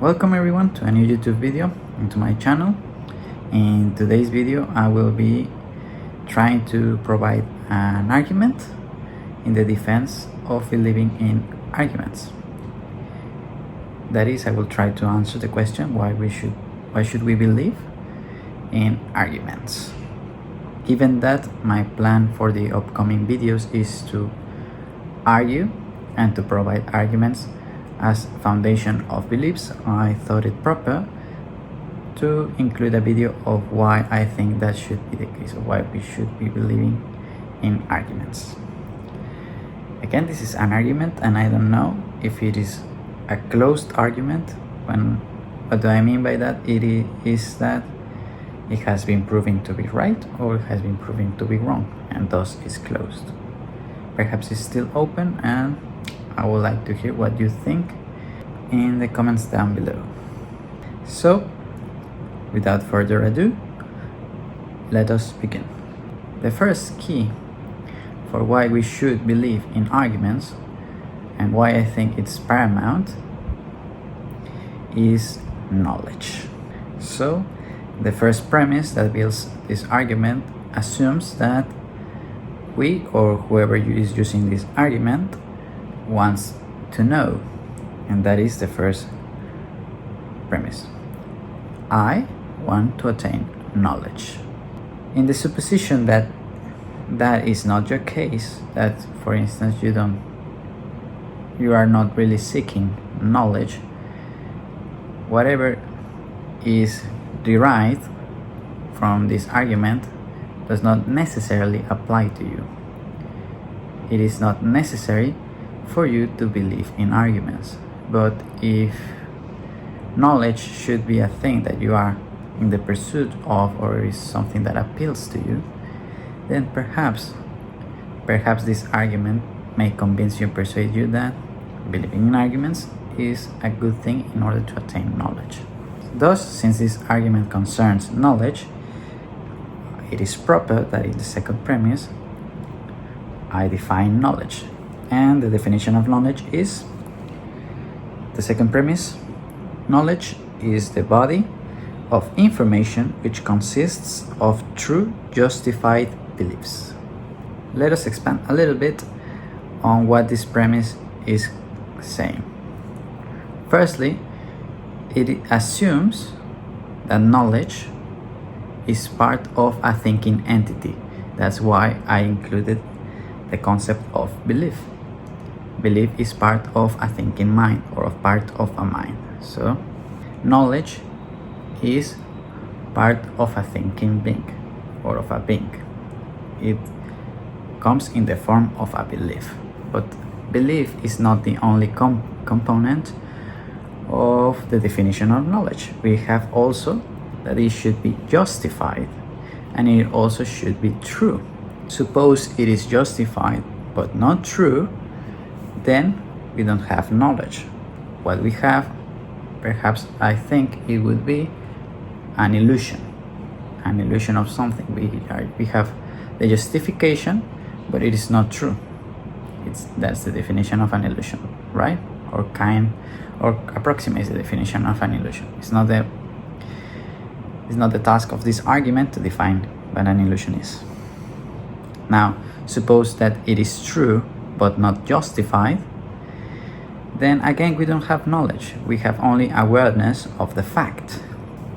Welcome everyone to a new YouTube video into my channel. In today's video I will be trying to provide an argument in the defense of believing in arguments. That is, I will try to answer the question why should we believe in arguments. Given that my plan for the upcoming videos is to argue and to provide arguments as foundation of beliefs, I thought it proper to include a video of why I think that should be the case, or why we should be believing in arguments. Again, this is an argument, and I don't know if it is a closed argument. What do I mean by that? It is that it has been proven to be right or it has been proven to be wrong, and thus is closed. Perhaps it's still open, and I would like to hear what you think in the comments down below. So, without further ado, let us begin. The first key for why we should believe in arguments, and why I think it's paramount, is knowledge. So, the first premise that builds this argument assumes that we, or whoever is using this argument, wants to know, and that is the first premise. I want to attain knowledge. In the supposition that that is not your case, that for instance you are not really seeking knowledge, whatever is derived from this argument does not necessarily apply to you. It is not necessary for you to believe in arguments. But if knowledge should be a thing that you are in the pursuit of, or is something that appeals to you, then perhaps this argument may convince you and persuade you that believing in arguments is a good thing in order to attain knowledge. Thus, since this argument concerns knowledge, it is proper that in the second premise I define knowledge. And the definition of knowledge is, the second premise, knowledge is the body of information which consists of true justified beliefs. Let us expand a little bit on what this premise is saying. Firstly, it assumes that knowledge is part of a thinking entity. That's why I included the concept of belief. Belief is part of a thinking mind, or a part of a mind. So, knowledge is part of a thinking being, or of a being. It comes in the form of a belief. But belief is not the only component of the definition of knowledge. We have also that it should be justified, and it also should be true. Suppose it is justified but not true, then we don't have knowledge. What we have, perhaps I think it would be an illusion of something. We have the justification, but it is not true. That's the definition of an illusion, right? Or approximates the definition of an illusion. It's not the task of this argument to define what an illusion is. Now, suppose that it is true but not justified, then again we don't have knowledge. We have only awareness of the fact.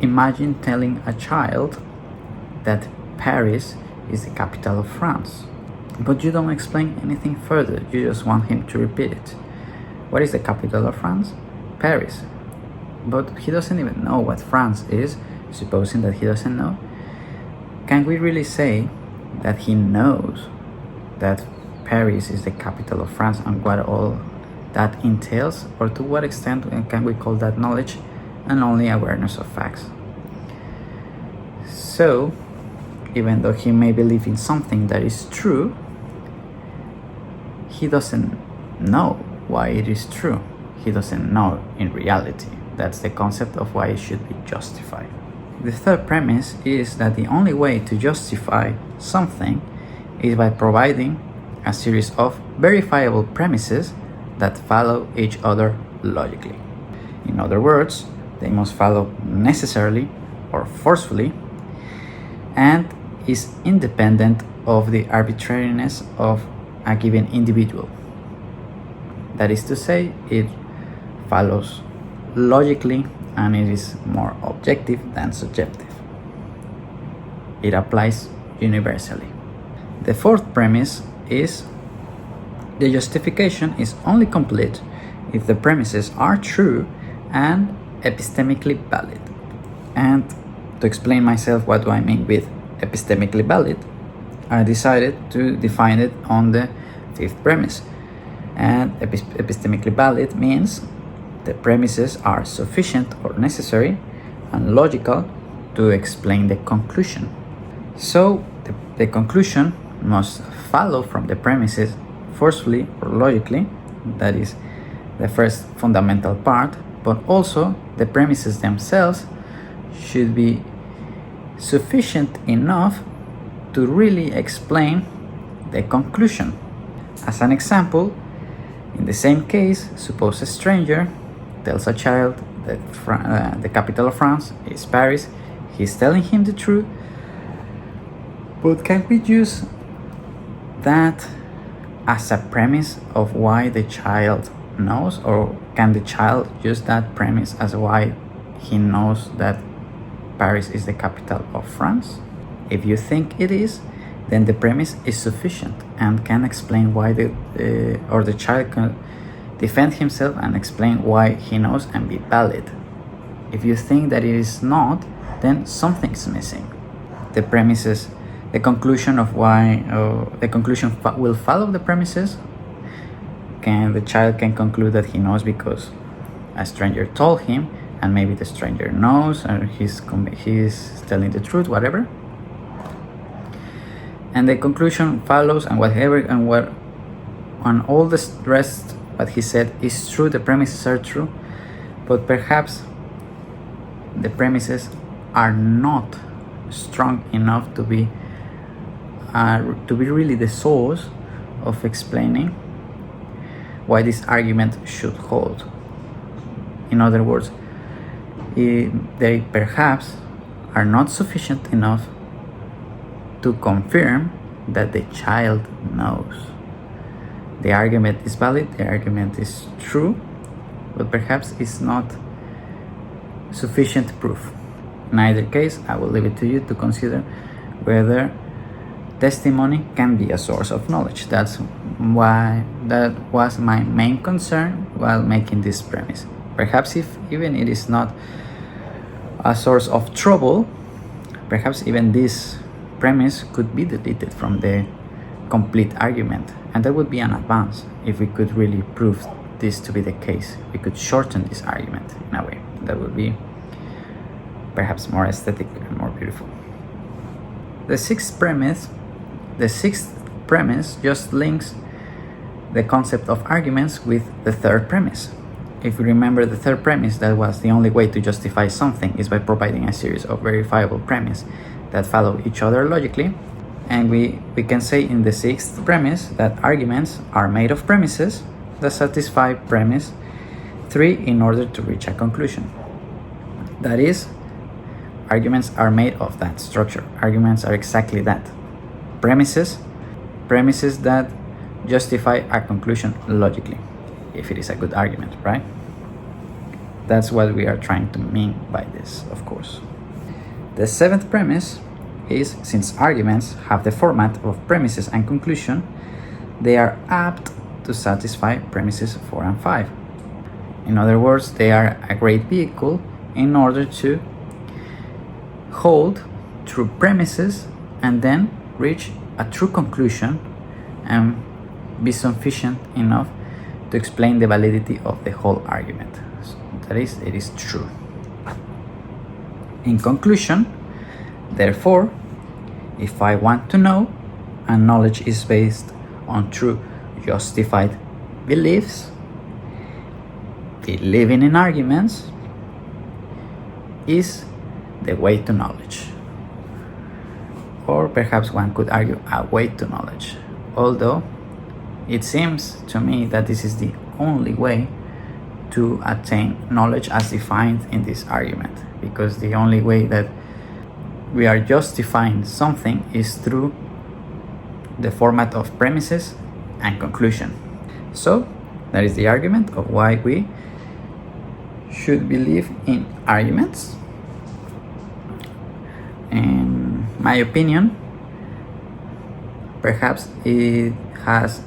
Imagine telling a child that Paris is the capital of France, but you don't explain anything further. You just want him to repeat it. What is the capital of France? Paris. But he doesn't even know what France is. Supposing that he doesn't know, can we really say that he knows that Paris is the capital of France and what all that entails? Or to what extent can we call that knowledge and only awareness of facts? So, even though he may believe in something that is true, he doesn't know why it is true. He doesn't know in reality. That's the concept of why it should be justified. The third premise is that the only way to justify something is by providing a series of verifiable premises that follow each other logically. In other words, they must follow necessarily or forcefully, and is independent of the arbitrariness of a given individual. That is to say, it follows logically and it is more objective than subjective. It applies universally. The fourth premise is the justification is only complete if the premises are true and epistemically valid. And to explain myself what do I mean with epistemically valid, I decided to define it on the fifth premise. And epistemically valid means the premises are sufficient or necessary and logical to explain the conclusion. So the conclusion must follow from the premises forcefully or logically. That is the first fundamental part, but also the premises themselves should be sufficient enough to really explain the conclusion. As an example, in the same case, suppose a stranger tells a child that the capital of France is Paris. He's telling him the truth, but can we use that as a premise of why the child knows, or can the child use that premise as why he knows that Paris is the capital of France? If you think it is, then the premise is sufficient and can explain why the child can defend himself and explain why he knows and be valid. If you think that it is not, then something's missing. The premises, the conclusion of why the conclusion will follow the premises. The child can conclude that he knows because a stranger told him, and maybe the stranger knows, or he's telling the truth, whatever. And the conclusion follows, and all the rest what he said is true. The premises are true, but perhaps the premises are not strong enough to be really the source of explaining why this argument should hold. In other words, they perhaps are not sufficient enough to confirm that the child knows. The argument is valid, the argument is true, but perhaps it's not sufficient proof. In either case, I will leave it to you to consider whether testimony can be a source of knowledge. That was my main concern while making this premise. Perhaps if even it is not a source of trouble, perhaps even this premise could be deleted from the complete argument, and that would be an advance if we could really prove this to be the case. We could shorten this argument in a way that would be perhaps more aesthetic and more beautiful. The sixth premise just links the concept of arguments with the third premise. If you remember the third premise, that was the only way to justify something is by providing a series of verifiable premises that follow each other logically. And we can say in the sixth premise that arguments are made of premises that satisfy premise 3 in order to reach a conclusion. That is, arguments are made of that structure. Arguments are exactly that. Premises that justify a conclusion logically, if it is a good argument, right? That's what we are trying to mean by this, of course. The seventh premise is, since arguments have the format of premises and conclusion, they are apt to satisfy premises 4 and 5. In other words, they are a great vehicle in order to hold true premises and then reach a true conclusion and be sufficient enough to explain the validity of the whole argument. So that is, it is true. In conclusion, therefore, if I want to know, and knowledge is based on true justified beliefs, believing in arguments is the way to knowledge. Or perhaps one could argue a way to knowledge, although it seems to me that this is the only way to attain knowledge as defined in this argument, because the only way that we are justifying something is through the format of premises and conclusion. So that is the argument of why we should believe in arguments. In my opinion, perhaps it has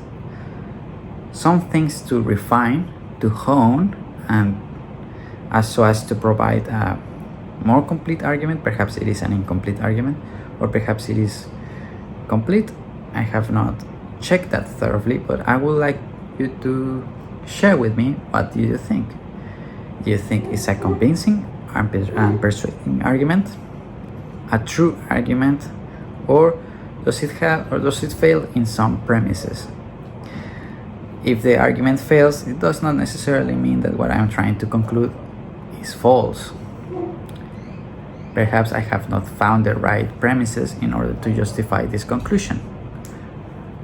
some things to refine, to hone, and so as to provide a more complete argument. Perhaps it is an incomplete argument, or perhaps it is complete. I have not checked that thoroughly, but I would like you to share with me, what do you think? Do you think it's a convincing and persuading argument, a true argument, or does it fail in some premises? If the argument fails, it does not necessarily mean that what I am trying to conclude is false. Perhaps I have not found the right premises in order to justify this conclusion,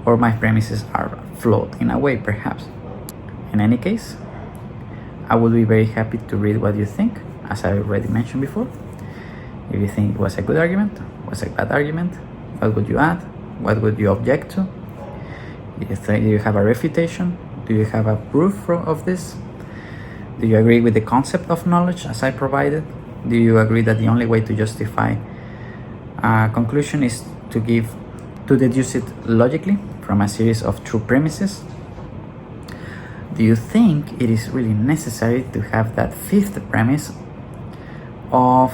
or my premises are flawed in a way, perhaps. In any case, I would be very happy to read what you think, as I already mentioned before. If you think it was a good argument, was a bad argument, what would you add? What would you object to? Do you have a refutation? Do you have a proof of this? Do you agree with the concept of knowledge as I provided? Do you agree that the only way to justify a conclusion is to deduce it logically from a series of true premises? Do you think it is really necessary to have that fifth premise of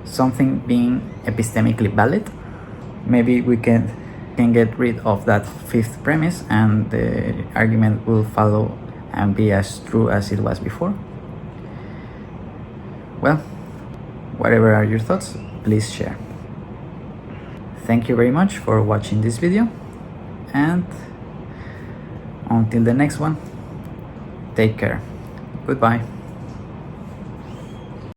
something being epistemically valid? Maybe we can get rid of that fifth premise and the argument will follow and be as true as it was before. Well, whatever are your thoughts, please share. Thank you very much for watching this video, and until the next one, take care. Goodbye.